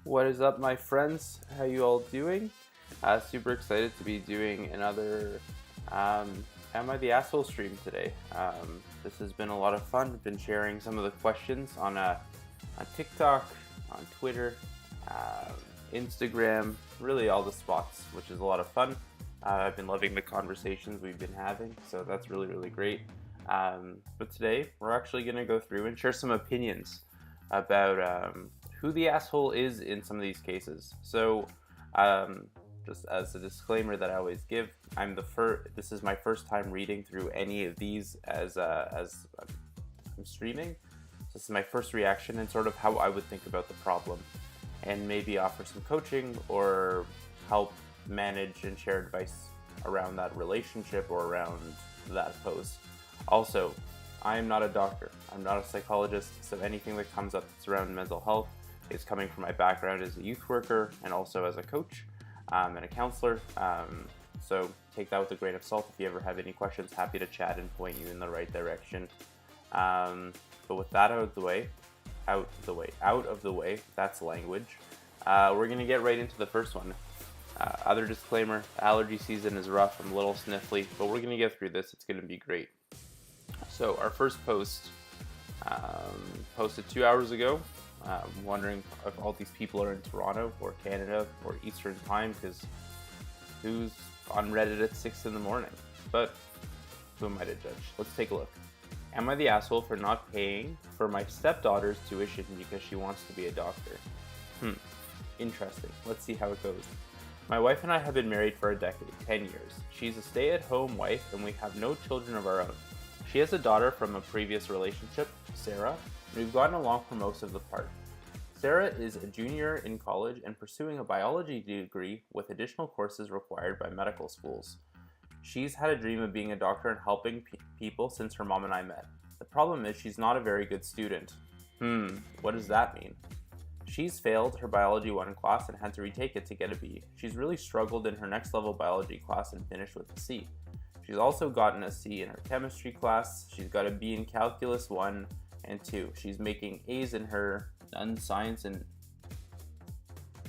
What is up, my friends? How you all doing? Super excited to be doing another Am I the Asshole stream today. This has been a lot of fun. I've been sharing some of the questions on TikTok, on Twitter, Instagram, really all the spots, which is a lot of fun. I've been loving the conversations we've been having, so that's really, really great. But today, we're actually going to go through and share some opinions about who the asshole is in some of these cases. So, just as a disclaimer that I always give, this is my first time reading through any of these as I'm streaming. So this is my first reaction and sort of how I would think about the problem, and maybe offer some coaching or help manage and share advice around that relationship or around that post. Also, I am not a doctor. I'm not a psychologist, so anything that comes up that's around mental health is coming from my background as a youth worker and also as a coach and a counselor. So take that with a grain of salt. If you ever have any questions, happy to chat and point you in the right direction. But with that out of the way, that's language. We're gonna get right into the first one. Other disclaimer, allergy season is rough, I'm a little sniffly, but we're gonna get through this, it's gonna be great. So our first post, posted 2 hours ago. I'm wondering if all these people are in Toronto or Canada or Eastern time, because who's on Reddit at 6 in the morning? But who am I to judge? Let's take a look. Am I the asshole for not paying for my stepdaughter's tuition because she wants to be a doctor? Interesting. Let's see how it goes. My wife and I have been married for a decade, 10 years. She's a stay-at-home wife and we have no children of our own. She has a daughter from a previous relationship, Sarah, and we've gotten along for most of the part. Sarah is a junior in college and pursuing a biology degree with additional courses required by medical schools. She's had a dream of being a doctor and helping people since her mom and I met. The problem is she's not a very good student. What does that mean? She's failed her biology 1 class and had to retake it to get a B. She's really struggled in her next level biology class and finished with a C. She's also gotten a C in her chemistry class. She's got a B in calculus 1 and 2. She's making A's in her non-science and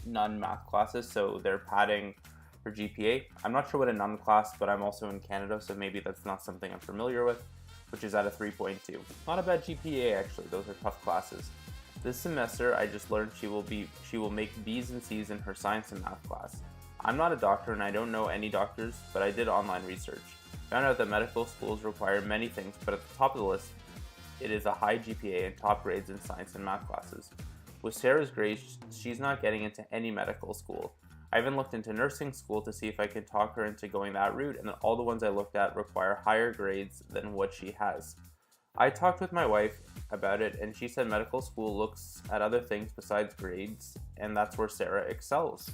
non-math classes, so they're padding her GPA. I'm not sure what a non-class, but I'm also in Canada, so maybe that's not something I'm familiar with, which is at a 3.2. Not a bad GPA, actually. Those are tough classes. This semester, I just learned she will make B's and C's in her science and math class. I'm not a doctor and I don't know any doctors, but I did online research. Found out that medical schools require many things, but at the top of the list, it is a high GPA and top grades in science and math classes. With Sarah's grades, she's not getting into any medical school. I even looked into nursing school to see if I could talk her into going that route, and all the ones I looked at require higher grades than what she has. I talked with my wife about it, and she said medical school looks at other things besides grades, and that's where Sarah excels.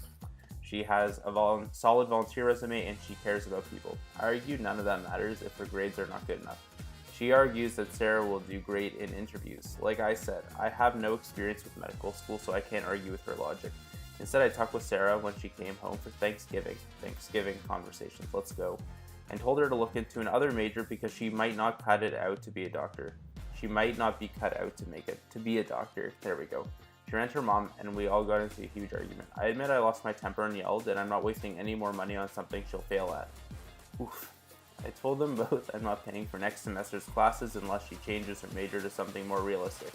She has a solid volunteer resume, and she cares about people. I argued none of that matters if her grades are not good enough. She argues that Sarah will do great in interviews. Like I said, I have no experience with medical school, so I can't argue with her logic. Instead, I talked with Sarah when she came home for Thanksgiving conversations, let's go, and told her to look into another major because she might not cut it out to be a doctor. She might not be cut out to be a doctor. There we go. She ran to her mom, and we all got into a huge argument. I admit I lost my temper and yelled, and I'm not wasting any more money on something she'll fail at. Oof. I told them both I'm not paying for next semester's classes unless she changes her major to something more realistic.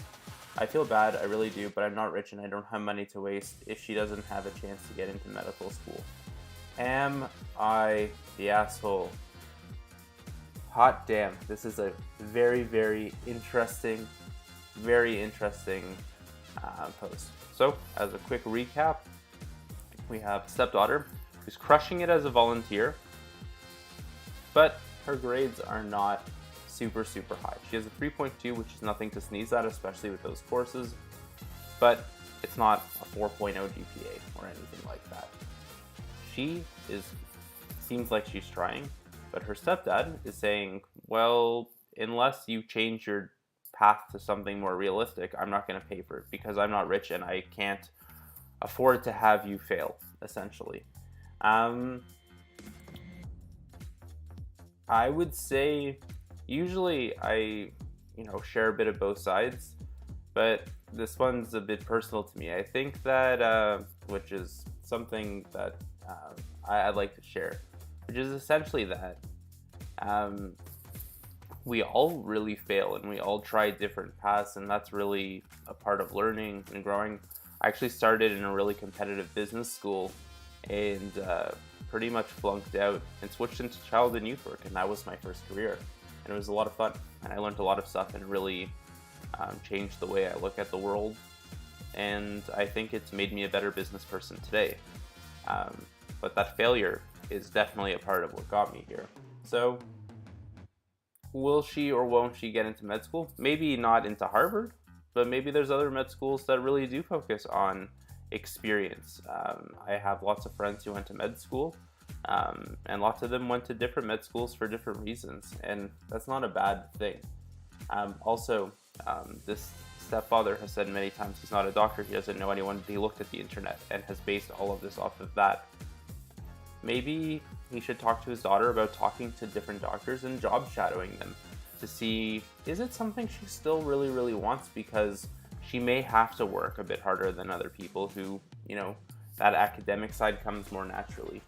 I feel bad, I really do, but I'm not rich and I don't have money to waste if she doesn't have a chance to get into medical school. Am I the asshole? Hot damn, this is a very, very interesting post. So, as a quick recap, we have stepdaughter who's crushing it as a volunteer, but her grades are not super high. She has a 3.2, which is nothing to sneeze at, especially with those courses, but it's not a 4.0 GPA or anything like that. Seems like she's trying, but her stepdad is saying, well, unless you change your path to something more realistic, I'm not going to pay for it because I'm not rich and I can't afford to have you fail, essentially. I would say usually I share a bit of both sides, but this one's a bit personal to me. I think that, which is something that I'd like to share, which is essentially that we all really fail and we all try different paths, and that's really a part of learning and growing. I actually started in a really competitive business school and pretty much flunked out and switched into child and youth work, and that was my first career. And it was a lot of fun, and I learned a lot of stuff, and it really changed the way I look at the world, and I think it's made me a better business person today. But that failure is definitely a part of what got me here. So will she or won't she get into med school? Maybe not into Harvard, but maybe there's other med schools that really do focus on experience. I have lots of friends who went to med school, and lots of them went to different med schools for different reasons, and that's not a bad thing. This stepfather has said many times he's not a doctor, he doesn't know anyone, he looked at the internet and has based all of this off of that. Maybe he should talk to his daughter about talking to different doctors and job shadowing them to see, is it something she still really, really wants, because she may have to work a bit harder than other people who, that academic side comes more naturally.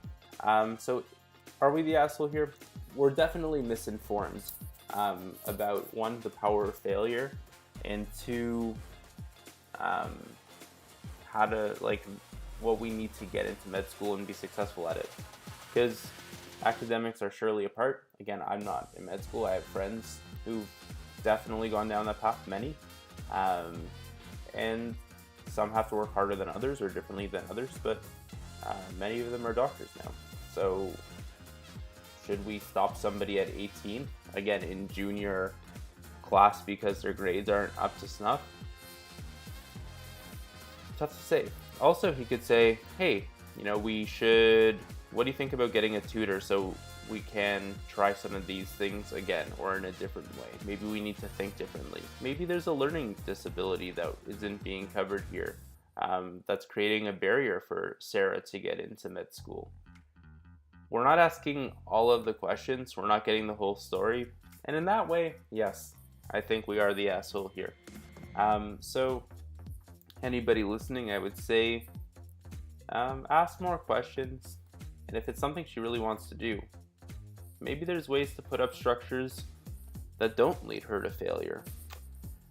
So are we the asshole here? We're definitely misinformed about, one, the power of failure, and two, how to, what we need to get into med school and be successful at it. Because academics are surely a part. Again, I'm not in med school. I have friends who've definitely gone down that path, many. And some have to work harder than others or differently than others, but many of them are doctors now. So should we stop somebody at 18, again, in junior class because their grades aren't up to snuff? Tough to say. Also, he could say, hey, what do you think about getting a tutor so we can try some of these things again, or in a different way? Maybe we need to think differently. Maybe there's a learning disability that isn't being covered here, that's creating a barrier for Sarah to get into med school. We're not asking all of the questions, we're not getting the whole story, and in that way, yes, I think we are the asshole here. So anybody listening, I would say, ask more questions, and if it's something she really wants to do, maybe there's ways to put up structures that don't lead her to failure.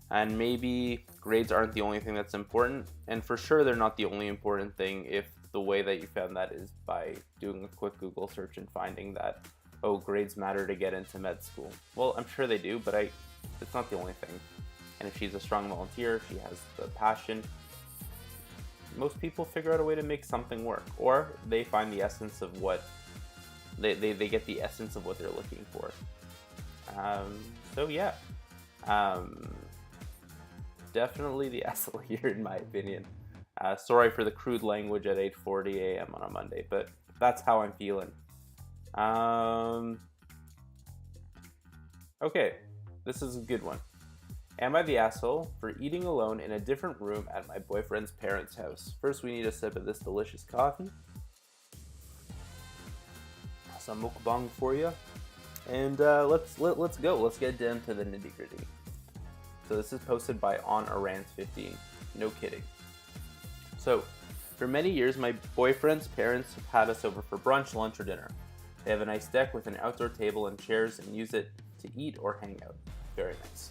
And maybe grades aren't the only thing that's important, and for sure they're not the only important thing if the way that you found that is by doing a quick Google search and finding that, oh, grades matter to get into med school. Well, I'm sure they do, but it's not the only thing. And if she's a strong volunteer, she has the passion, most people figure out a way to make something work, or they find the essence of what they get the essence of what they're looking for. So yeah, definitely the asshole here in my opinion. Sorry for the crude language at 8:40 a.m. on a Monday, but that's how I'm feeling. Okay, this is a good one. Am I the asshole for eating alone in a different room at my boyfriend's parents' house? First, we need a sip of this delicious coffee. Some mukbang for you. And let's go. Let's get down to the nitty-gritty. So this is posted by OnArant15. No kidding. So, for many years, my boyfriend's parents have had us over for brunch, lunch, or dinner. They have a nice deck with an outdoor table and chairs and use it to eat or hang out. Very nice.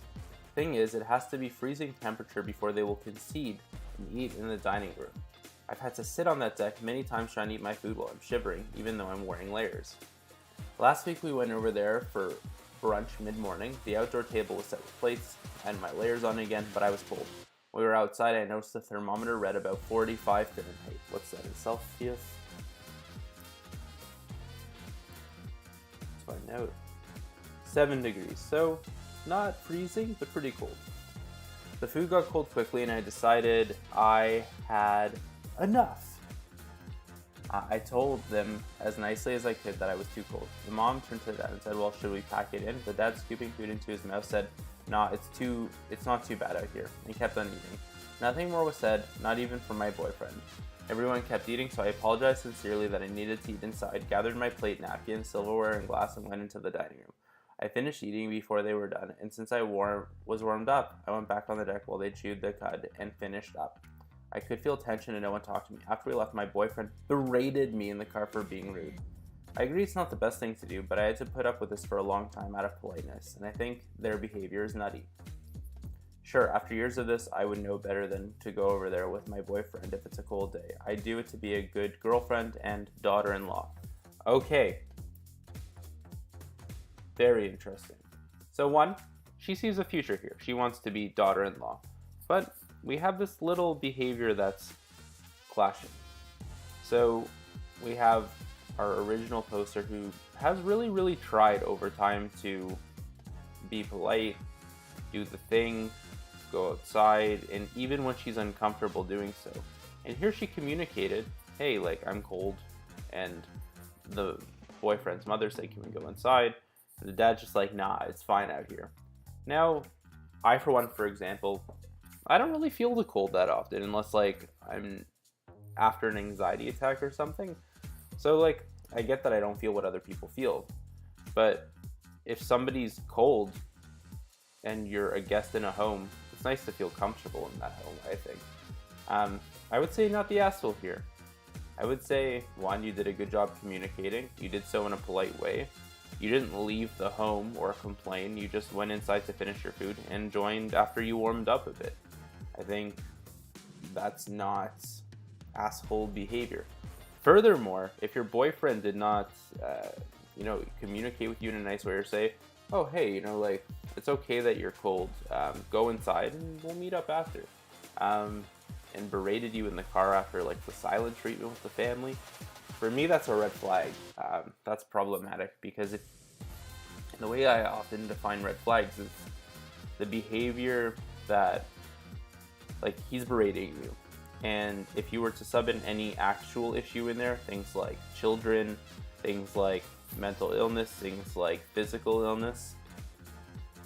Thing is, it has to be freezing temperature before they will concede and eat in the dining room. I've had to sit on that deck many times trying to eat my food while I'm shivering, even though I'm wearing layers. Last week we went over there for brunch mid-morning. The outdoor table was set with plates. I had my layers on again, but I was cold. When we were outside, I noticed the thermometer read about 45 Fahrenheit. What's that in Celsius? Let's find out. 7 degrees. So, not freezing, but pretty cold. The food got cold quickly and I decided I had enough. I told them as nicely as I could that I was too cold. The mom turned to the dad and said, well, should we pack it in? The dad, scooping food into his mouth, said, nah, it's not too bad out here, and kept on eating. Nothing more was said, not even from my boyfriend. Everyone kept eating, so I apologized sincerely that I needed to eat inside, gathered my plate, napkin, silverware, and glass, and went into the dining room. I finished eating before they were done, and since I was warmed up, I went back on the deck while they chewed the cud and finished up. I could feel tension and no one talked to me. After we left, my boyfriend berated me in the car for being rude. I agree it's not the best thing to do, but I had to put up with this for a long time out of politeness, and I think their behavior is nutty. Sure, after years of this, I would know better than to go over there with my boyfriend if it's a cold day. I do it to be a good girlfriend and daughter-in-law. Okay. Very interesting. So one, she sees a future here. She wants to be daughter-in-law. But we have this little behavior that's clashing. So we have our original poster who has really tried over time to be polite, do the thing, go outside, and even when she's uncomfortable doing so. And here she communicated, hey, like, I'm cold, and the boyfriend's mother said, can we go inside? And the dad's just like, nah, it's fine out here. Now, I, for one, for example, I don't really feel the cold that often unless, like, I'm after an anxiety attack or something. So, like, I get that I don't feel what other people feel. But if somebody's cold and you're a guest in a home, it's nice to feel comfortable in that home, I think. I would say not the asshole here. I would say, one, you did a good job communicating. You did so in a polite way. You didn't leave the home or complain. You just went inside to finish your food and joined after you warmed up a bit. I think that's not asshole behavior. Furthermore, if your boyfriend did not, communicate with you in a nice way or say, oh, hey, like, it's okay that you're cold. Go inside and we'll meet up after. And berated you in the car after, like, the silent treatment with the family. For me, that's a red flag. That's problematic because the way I often define red flags is the behavior that, like, he's berating you. And if you were to sub in any actual issue in there, things like children, things like mental illness, things like physical illness,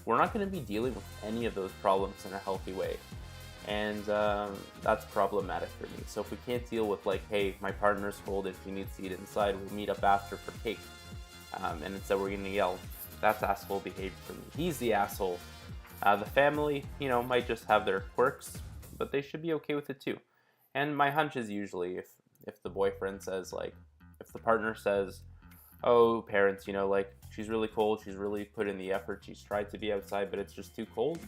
we're not going to be dealing with any of those problems in a healthy way. And that's problematic for me. So if we can't deal with, like, hey, my partner's cold, if he needs to eat inside, we'll meet up after for cake. And instead we're going to yell, that's asshole behavior for me. He's the asshole. The family, might just have their quirks, but they should be okay with it too. And my hunch is usually if the boyfriend says, like, if the partner says, oh, parents, like, she's really cold, she's really put in the effort, she's tried to be outside, but it's just too cold.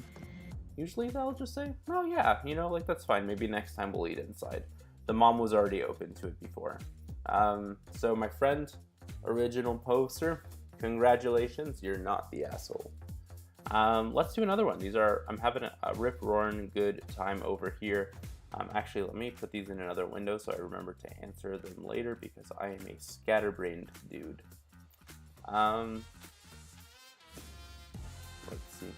Usually they'll just say, oh yeah, like, that's fine, maybe next time we'll eat inside. The mom was already open to it before. So my friend, original poster, congratulations, you're not the asshole. Let's do another one. I'm having a rip-roaring good time over here. Actually, let me put these in another window so I remember to answer them later because I am a scatterbrained dude. Let's see.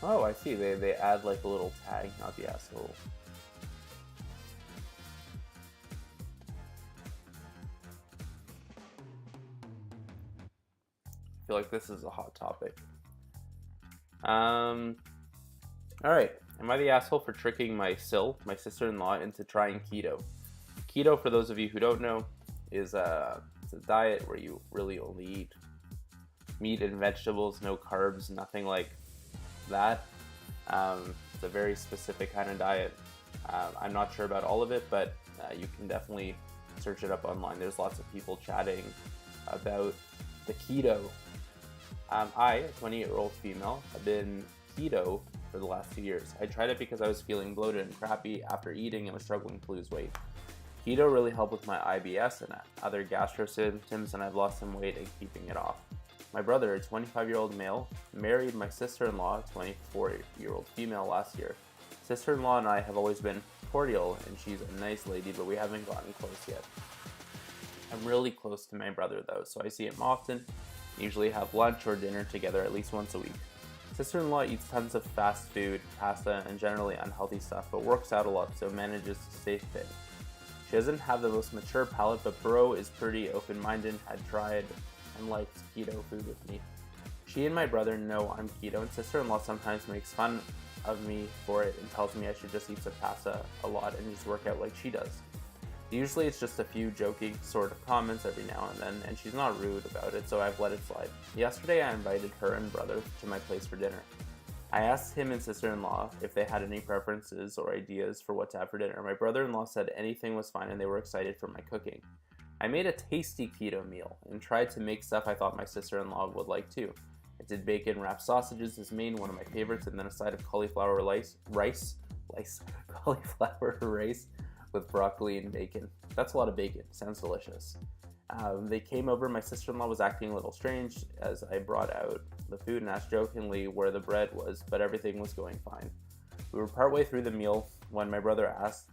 Oh, I see. They add, like, a little tag, not the asshole. I feel like this is a hot topic. Alright. Am I the asshole for tricking my sister-in-law, into trying keto? Keto, for those of you who don't know, is it's a diet where you really only eat meat and vegetables, no carbs, nothing like that. It's a very specific kind of diet. I'm not sure about all of it, but you can definitely search it up online. There's lots of people chatting about the keto. I, a 28-year-old female, have been keto for the last 2 years. I tried it because I was feeling bloated and crappy after eating and was struggling to lose weight. Keto really helped with my IBS and other gastro symptoms, and I've lost some weight and keeping it off. My brother, a 25-year-old male, married my sister-in-law, a 24-year-old female, last year. Sister-in-law and I have always been cordial, and she's a nice lady, but we haven't gotten close yet. I'm really close to my brother, though, so I see him often, usually have lunch or dinner together at least once a week. Sister-in-law eats tons of fast food, pasta, and generally unhealthy stuff, but works out a lot, so manages to stay fit. She doesn't have the most mature palate, but bro is pretty open-minded, had tried and liked keto food with me. She and my brother know I'm keto, and sister-in-law sometimes makes fun of me for it and tells me I should just eat some pasta a lot and just work out like she does. Usually it's just a few joking sort of comments every now and then, and she's not rude about it, so I've let it slide. Yesterday I invited her and brother to my place for dinner. I asked him and sister-in-law if they had any preferences or ideas for what to have for dinner. My brother-in-law said anything was fine and they were excited for my cooking. I made a tasty keto meal and tried to make stuff I thought my sister-in-law would like too. I did bacon wrapped sausages as main, one of my favorites, and then a side of cauliflower cauliflower rice with broccoli and bacon. That's a lot of bacon. Sounds delicious. They came over. My sister-in-law was acting a little strange as I brought out the food and asked jokingly where the bread was, but everything was going fine. We were partway through the meal when my brother asked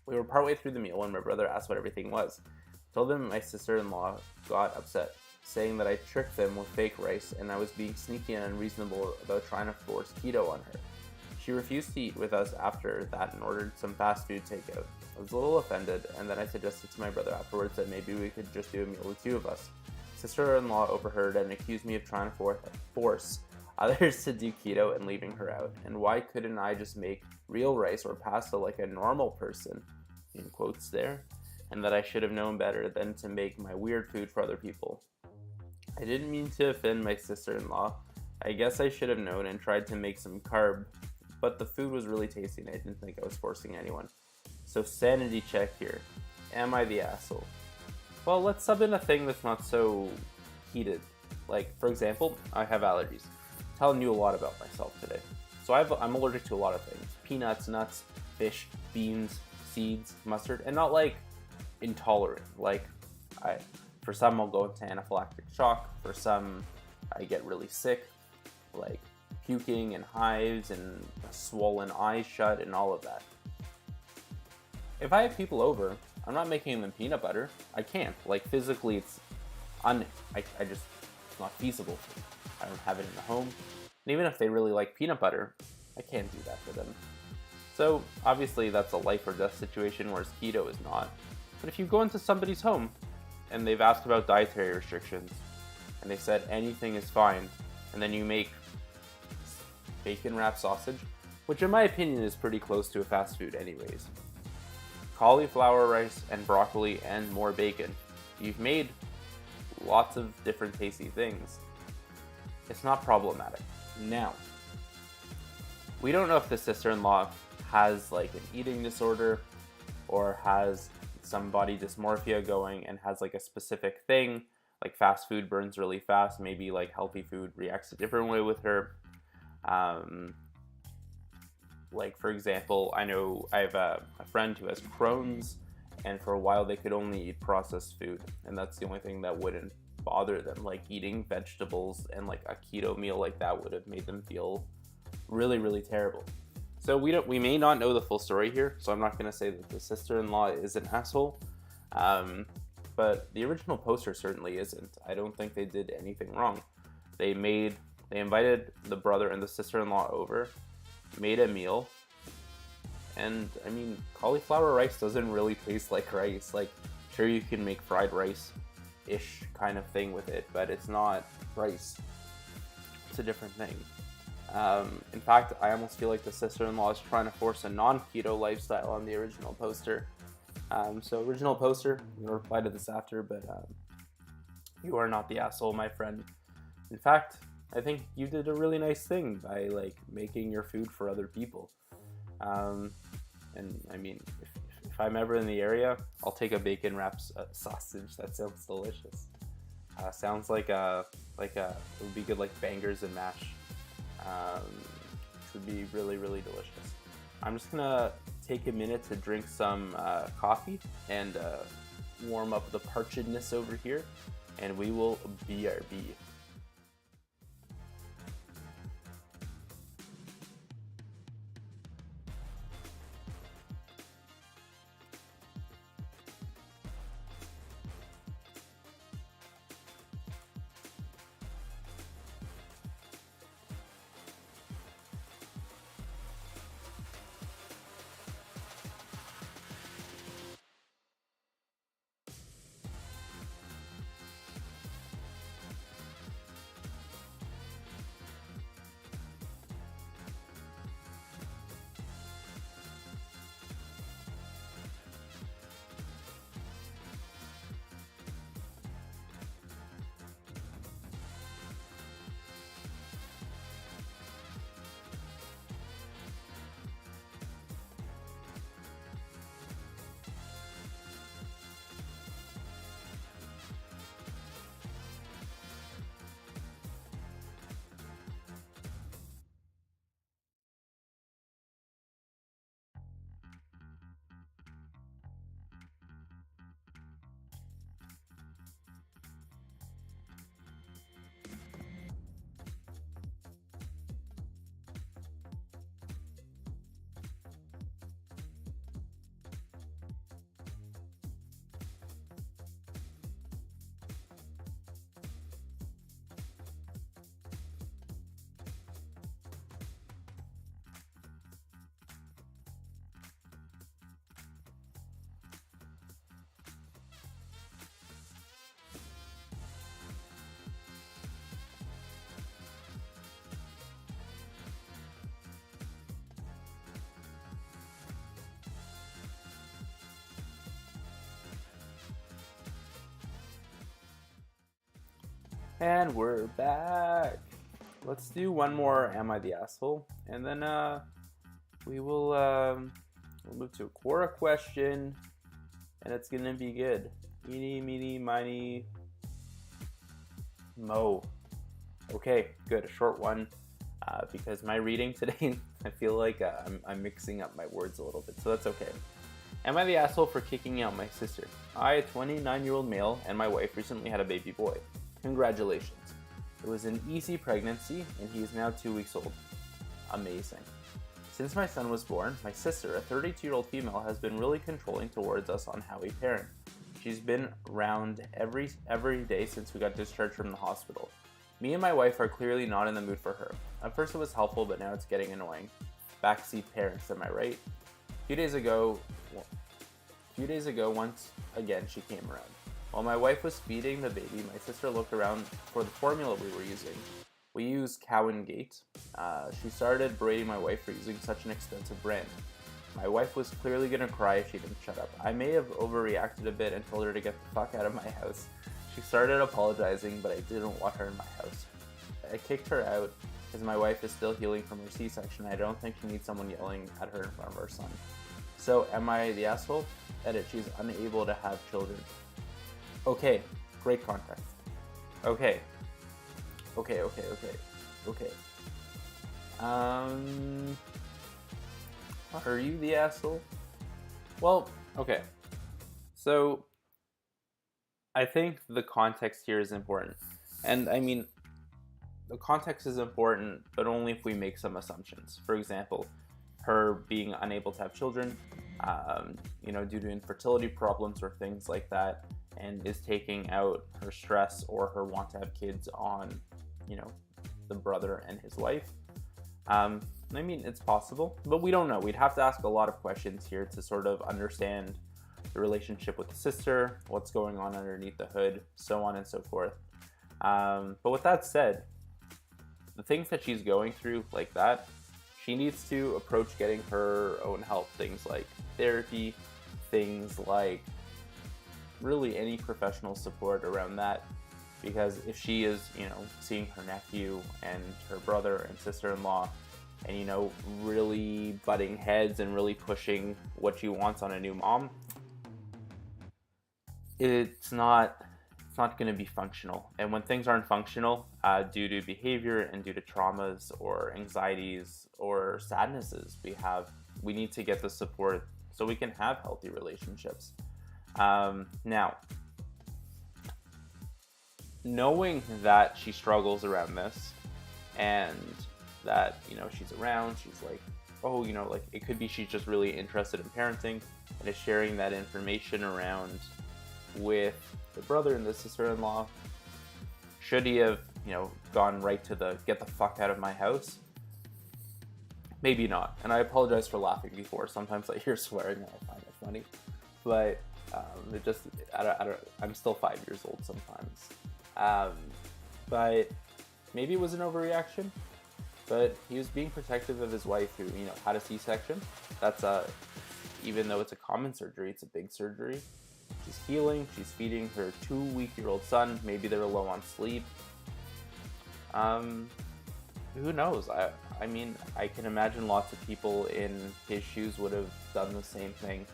what everything was. I told them my sister-in-law got upset, saying that I tricked them with fake rice and I was being sneaky and unreasonable about trying to force keto on her. She refused to eat with us after that and ordered some fast food takeout. I was a little offended, and then I suggested to my brother afterwards that maybe we could just do a meal with two of us. Sister-in-law overheard and accused me of trying to force others to do keto and leaving her out. And why couldn't I just make real rice or pasta like a normal person, in quotes there, and that I should have known better than to make my weird food for other people. I didn't mean to offend my sister-in-law. I guess I should have known and tried to make some carb, but the food was really tasty and I didn't think I was forcing anyone. So sanity check here. Am I the asshole? Well, let's sub in a thing that's not so heated. Like, for example, I have allergies. I'm telling you a lot about myself today. So I'm allergic to a lot of things. Peanuts, nuts, fish, beans, seeds, mustard, and not like intolerant. Like, for some I'll go into anaphylactic shock. For some, I get really sick, like puking and hives and a swollen eye shut and all of that. If I have people over, I'm not making them peanut butter. I can't. Like, physically, it's it's not feasible for me. I don't have it in the home. And even if they really like peanut butter, I can't do that for them. So, obviously, that's a life or death situation, whereas keto is not. But if you go into somebody's home, and they've asked about dietary restrictions, and they said anything is fine, and then you make bacon wrapped sausage, which in my opinion is pretty close to a fast food anyways, cauliflower rice and broccoli and more bacon. You've made lots of different tasty things. It's not problematic. Now, we don't know if the sister-in-law has like an eating disorder or has some body dysmorphia going and has like a specific thing, like fast food burns really fast, maybe like healthy food reacts a different way with her. Like, for example, I know I have a friend who has Crohn's, and for a while they could only eat processed food, and that's the only thing that wouldn't bother them. Like, eating vegetables and like a keto meal like that would have made them feel really, really terrible. So we may not know the full story here, so I'm not going to say that the sister-in-law is an asshole, but the original poster certainly isn't. I don't think they did anything wrong. They invited the brother and the sister-in-law over, made a meal, and I mean, cauliflower rice doesn't really taste like rice. Like, sure, you can make fried rice-ish kind of thing with it, but it's not rice. It's a different thing. In fact, I almost feel like the sister-in-law is trying to force a non-keto lifestyle on the original poster. So original poster, I'm gonna reply to this after, but you are not the asshole, my friend. In fact, I think you did a really nice thing by like making your food for other people. And I mean, if I'm ever in the area, I'll take a bacon wrapped sausage. That sounds delicious. Sounds like it would be good like bangers and mash. Which would be really, really delicious. I'm just gonna take a minute to drink some coffee and warm up the parchedness over here, and we will BRB. And we're back. Let's do one more Am I the Asshole? And then we will we'll move to a Quora question, and it's gonna be good. Eeny, meeny, miny, mo. Okay, good. A short one, because my reading today, I feel like I'm mixing up my words a little bit, so that's okay. Am I the asshole for kicking out my sister? I, a 29-year-old male, and my wife recently had a baby boy. Congratulations. It was an easy pregnancy, and he is now 2 weeks old. Amazing. Since my son was born, my sister, a 32-year-old female, has been really controlling towards us on how we parent. She's been around every day since we got discharged from the hospital. Me and my wife are clearly not in the mood for her. At first it was helpful, but now it's getting annoying. Backseat parents, am I right? A few days ago, once again, she came around. While my wife was feeding the baby, my sister looked around for the formula we were using. We use Cow and Gate. She started berating my wife for using such an expensive brand. My wife was clearly gonna cry if she didn't shut up. I may have overreacted a bit and told her to get the fuck out of my house. She started apologizing, but I didn't want her in my house. I kicked her out because my wife is still healing from her C-section. I don't think she needs someone yelling at her in front of our son. So, am I the asshole? Edit, she's unable to have children. Okay, great context. Okay. Are you the asshole? Well, okay. So, I think the context here is important. And I mean, the context is important, but only if we make some assumptions. For example, her being unable to have children, due to infertility problems or things like that, and is taking out her stress or her want to have kids on, the brother and his wife. I mean, it's possible, but we don't know. We'd have to ask a lot of questions here to sort of understand the relationship with the sister, what's going on underneath the hood, so on and so forth. But with that said, the things that she's going through like that, she needs to approach getting her own help. Things like therapy, things like really any professional support around that. Because if she is, seeing her nephew and her brother and sister-in-law and, really butting heads and really pushing what she wants on a new mom, it's not going to be functional. And when things aren't functional due to behavior and due to traumas or anxieties or sadnesses we need to get the support so we can have healthy relationships. Now, knowing that she struggles around this and that, she's around, she's like, it could be she's just really interested in parenting and is sharing that information around with the brother and the sister-in-law. Should he have, gone right to the get the fuck out of my house? Maybe not. And I apologize for laughing before. Sometimes I hear swearing and I find it funny. But I'm still 5 years old sometimes. But maybe it was an overreaction. But he was being protective of his wife who, had a C-section. That's even though it's a common surgery, it's a big surgery. She's healing, she's feeding her 2-week-old son. Maybe they're low on sleep. Who knows? I mean, I can imagine lots of people in his shoes would have done the same thing,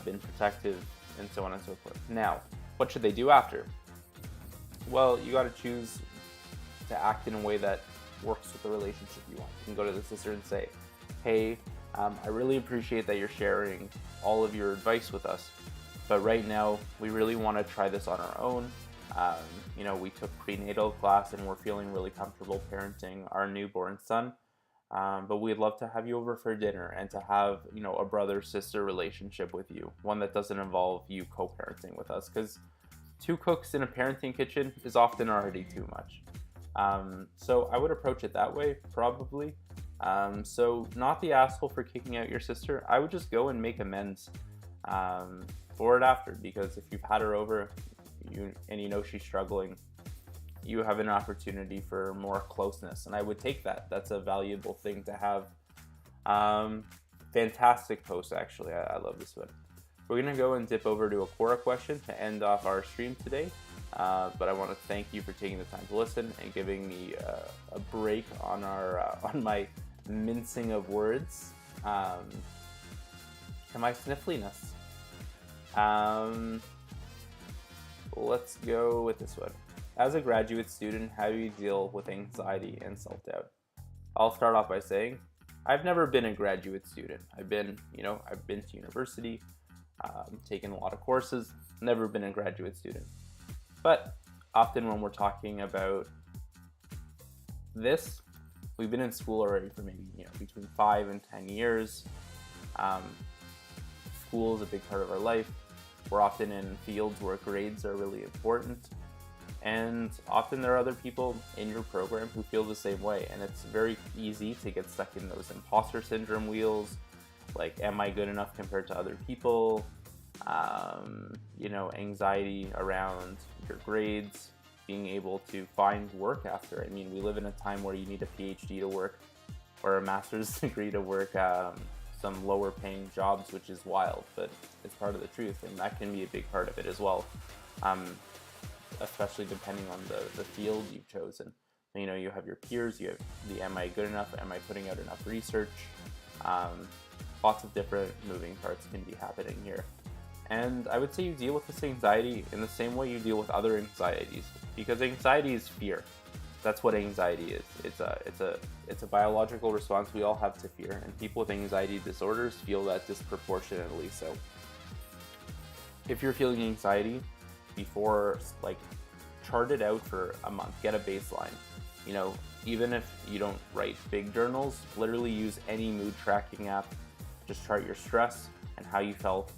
been protective, and so on and so forth. Now, what should they do after? Well, you got to choose to act in a way that works with the relationship you want. You can go to the sister and say, hey, I really appreciate that you're sharing all of your advice with us, but right now we really want to try this on our own. We took prenatal class and we're feeling really comfortable parenting our newborn son, but we'd love to have you over for dinner and to have a brother-sister relationship with you, one that doesn't involve you co-parenting with us, because 2 cooks in a parenting kitchen is often already too much. So I would approach it that way, probably. So not the asshole for kicking out your sister. I would just go and make amends for it after, because if you've had her over and she's struggling, you have an opportunity for more closeness, and I would take that. That's a valuable thing to have. Fantastic post, actually. I love this one. We're gonna go and dip over to a Quora question to end off our stream today. But I want to thank you for taking the time to listen and giving me a break on on my mincing of words and my sniffliness. Let's go with this one. As a graduate student, how do you deal with anxiety and self-doubt? I'll start off by saying I've never been a graduate student. I've been to university, taken a lot of courses, never been a graduate student. But often when we're talking about this, we've been in school already for maybe between 5 and 10 years. School is a big part of our life. We're often in fields where grades are really important. And often there are other people in your program who feel the same way. And it's very easy to get stuck in those imposter syndrome wheels. Like, am I good enough compared to other people? Anxiety around your grades, being able to find work after. I mean, we live in a time where you need a PhD to work or a master's degree to work some lower paying jobs, which is wild, but it's part of the truth, and that can be a big part of it as well, especially depending on the field you've chosen. You have your peers, you have the am I good enough, am I putting out enough research? Lots of different moving parts can be happening here. And I would say you deal with this anxiety in the same way you deal with other anxieties, because anxiety is fear. That's what anxiety is. It's a biological response we all have to fear, and people with anxiety disorders feel that disproportionately so. If you're feeling anxiety, before, chart it out for a month, get a baseline. Even if you don't write big journals, literally use any mood tracking app. Just chart your stress and how you felt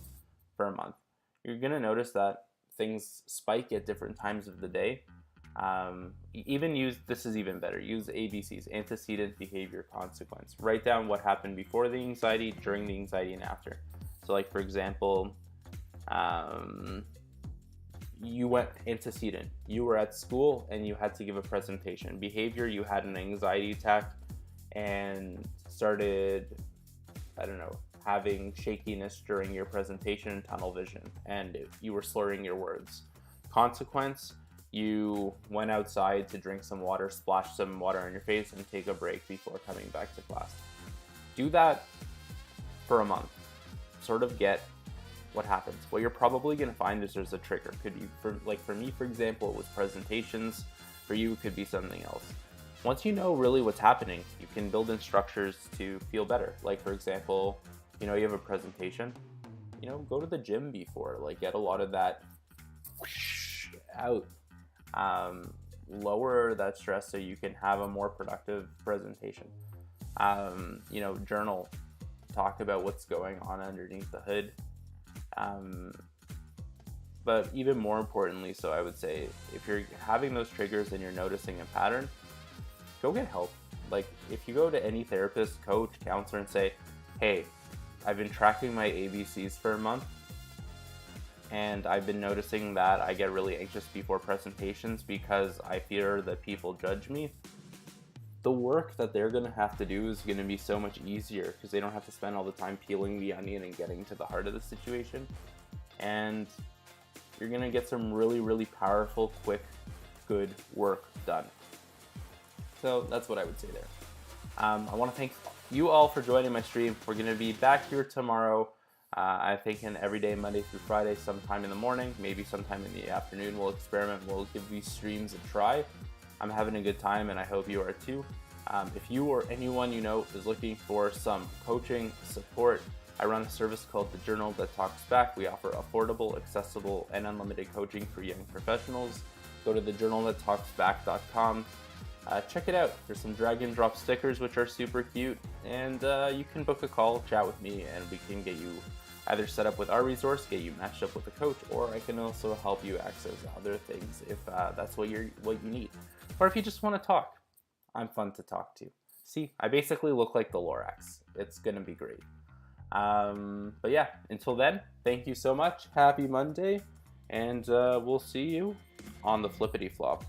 for a month. You're gonna notice that things spike at different times of the day. This is even better, use ABCs, antecedent, behavior, consequence. Write down what happened before the anxiety, during the anxiety, and after. So for example, you went antecedent. You were at school and you had to give a presentation. Behavior, you had an anxiety attack and started, having shakiness during your presentation and tunnel vision, and you were slurring your words. Consequence, you went outside to drink some water, splash some water on your face, and take a break before coming back to class. Do that for a month. Sort of get what happens. What you're probably going to find is there's a trigger. Could be, for me, for example, it was presentations. For you, it could be something else. Once you know really what's happening, you can build in structures to feel better. For example, you have a presentation, go to the gym before, get a lot of that out. Lower that stress so you can have a more productive presentation. Journal, talk about what's going on underneath the hood. But even more importantly, so I would say, if you're having those triggers and you're noticing a pattern, go get help. If you go to any therapist, coach, counselor, and say, hey, I've been tracking my ABCs for a month, and I've been noticing that I get really anxious before presentations because I fear that people judge me. The work that they're going to have to do is going to be so much easier because they don't have to spend all the time peeling the onion and getting to the heart of the situation. And you're going to get some really, really powerful, quick, good work done. So that's what I would say there. I want to thank you all for joining my stream. We're going to be back here tomorrow. I'm thinking every day, Monday through Friday, sometime in the morning, maybe sometime in the afternoon. We'll experiment. We'll give these streams a try. I'm having a good time, and I hope you are too. If you or anyone you know is looking for some coaching support, I run a service called The Journal That Talks Back. We offer affordable, accessible, and unlimited coaching for young professionals. Go to thejournalthattalksback.com. Check it out. There's some drag and drop stickers, which are super cute, and you can book a call, chat with me, and we can get you either set up with our resource, get you matched up with a coach, or I can also help you access other things if that's what you need. Or if you just want to talk, I'm fun to talk to. See, I basically look like the Lorax. It's gonna be great. But yeah, until then, thank you so much. Happy Monday, and we'll see you on the flippity flop.